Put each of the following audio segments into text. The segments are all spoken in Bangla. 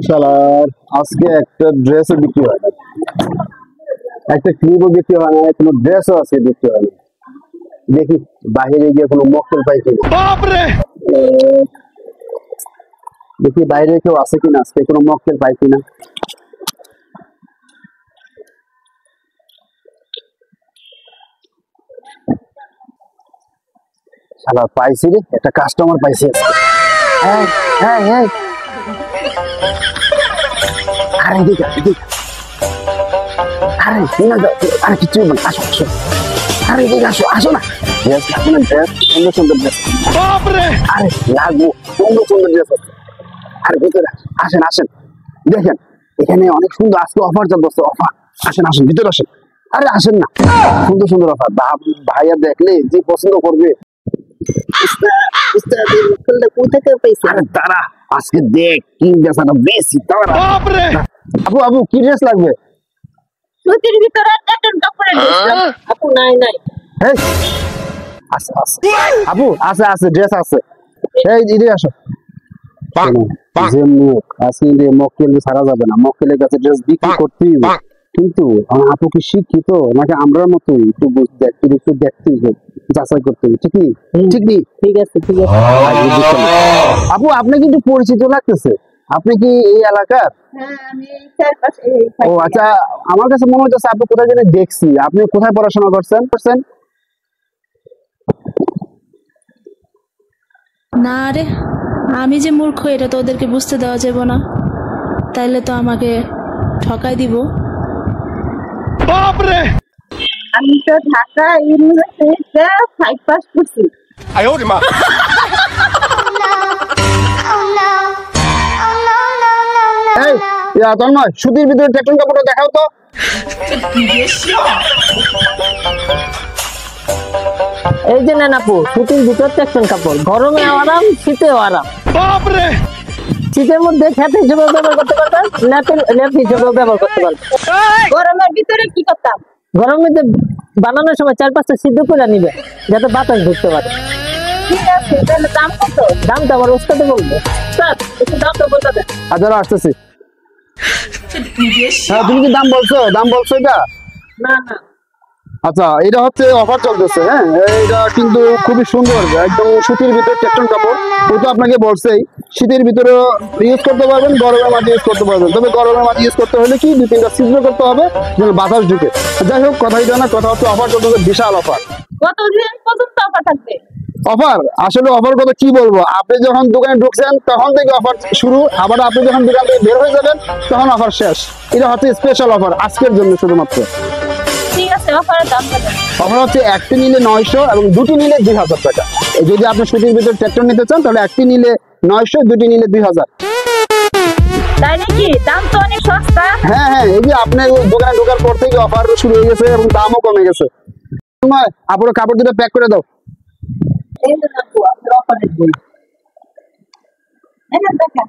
শালার আজকে একটা ড্রেসও বিক্রি হয় না, একটা ক্লিপও বিক্রি হয় না, কোনো ড্রেসও আজকে বিক্রি হয় না। দেখি বাইরে গিয়ে কোনো মক্কেল পাই কিনা। দেখি বাইরে কেউ আছে কিনা, আজকে কোনো মক্কেল পাই কিনা। শালা পাইছি রে, একটা কাস্টমার পাইছি। হ্যাঁ হ্যাঁ হ্যাঁ, আরে দিকে দিকে, আরে আরে কিছু বল, আসো আসো, আরে দিকে আসো, আসো না। ড্রেস লাগবে না, ড্রেস সুন্দর সুন্দর ড্রেস। আরে লাগবো, সুন্দর সুন্দর ড্রেস আছে। আরে ভিতরে আসেন আসেন, দেখেন এখানে অনেক সুন্দর আজকে অফার চলতেছে, অফার। আসেন আসেন, ভিতরে আসেন। আরে আসেন না, সুন্দর সুন্দর অফার। ভাইয়া দেখলে যে পছন্দ করবে। তারা আজকে দেখ কি বেচাটা বেশি। আপু আপু কি ড্রেস লাগবে? সুতির ভিতরে কটন কাপড়ের ড্রেস। আপু নাই নাই। আছে আছে আপু, আছে আছে ড্রেস আছে। এই দিদি আসো। যে মুখ আজকে মক্কেল ছাড়া যাবে না, মক্কেলের কাছে ড্রেস বিক্রি করতেই হবে। কিন্তু আপু কি শিক্ষিত নাকি আমরার মতোই একটু একটু দেখতে যাচাই করতে হবে। ঠিক নেই? ঠিক নেই? ঠিক আছে ঠিক আছে। আপু আপনি কিন্তু পরিচিত লাগতেছে, আপনি কি এই এলাকার? হ্যাঁ আমি চারপাশে। ও আচ্ছা, আমার কাছে মনে হচ্ছে আপনি কোথায় যেন দেখছি। আপনি কোথায় পড়াশোনা করছেন? না রে, আমি যে মূর্খ এটা তো ওদেরকে বুঝতে দেওয়া যাবে না, তাইলে তো আমাকে ঠকাই দিব। আমি তো ঢাকা ইউনিভার্সিটিতে 5 পাস করছি। এই তন্ময়, সুতির ভিতরে টেকটন কাপড়টা দেখাও তো। এই যে নেন আপু, সুতির ভিতর টেকটন কাপড়, গরমে আরাম, শীতেও আরাম। শীতের মধ্যে খ্যাত হিসেবে ব্যবহার করতে পারবেন, ল্যাপ হিসেবে ব্যবহার করতে পারবেন। গরমের ভিতরে কি করতাম? গরমের মধ্যে বানানোর সময় 4-5টা সিদ্ধ করে নিবে যাতে বাতাস ঢুকতে পারে। ঠিক আছে, তাহলে দাম কত? দামটা আবার ওস্তাদে বলবো। স্যার একটু দামটা বলতে দেন। আচ্ছা আসতেছি। হ্যাঁ তুমি কি দাম বলছো? এটা না না, আচ্ছা এটা হচ্ছে অফার চলতেছে। হ্যাঁ এটা কিন্তু খুবই সুন্দর, একদম সুতির ভিতরে টেকটন কাপড়। ও তো আপনাকে বলছেই শীতের ভিতরে ইউজ করতে পারবেন, গরমের মাঝে ইউজ করতে পারবেন। তবে গরমের মাঝে ইউজ করতে হলে কি 2-3টা ছিদ্র করতে হবে যেন বাতাস ঢুকে। যাই হোক কথাই জানা, কথা হচ্ছে অফার চলতেছে, বিশাল অফার। কতদিন পর্যন্ত অফার থাকবে? অফার আসলে অফার কথা কি বলবো, আপনি যখন দোকানে ঢুকছেন তখন থেকে অফার শুরু, আবার আপনি যখন দোকান থেকে বের হয়ে যাবেন তখন অফার শেষ। এটা হচ্ছে স্পেশাল অফার আজকের জন্য শুধুমাত্র। ঠিক আছে, অফারের দাম কত? অফার হচ্ছে একটি নিলে 900 এবং দুটি নিলে 2000 টাকা। যদি আপনি সুতির ভিতরে ট্রাক্টর নিতে চান তাহলে একটি নিলে 900, দুটি নিলে 2000। তাই নাকি? দাম তো অনেক সস্তা। হ্যাঁ হ্যাঁ, এই যে আপনি দোকানে ঢোকার পর থেকে অফার শুরু হয়ে গেছে এবং দামও কমে গেছে। আপনার কাপড় দুটো প্যাক করে দাও। এই যে আপু, আপনার অফারের বই। এই দেখেন।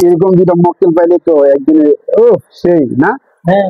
এরকম দুটো মক্কেল পাইলে তো একদিনে ও সেই না। হ্যাঁ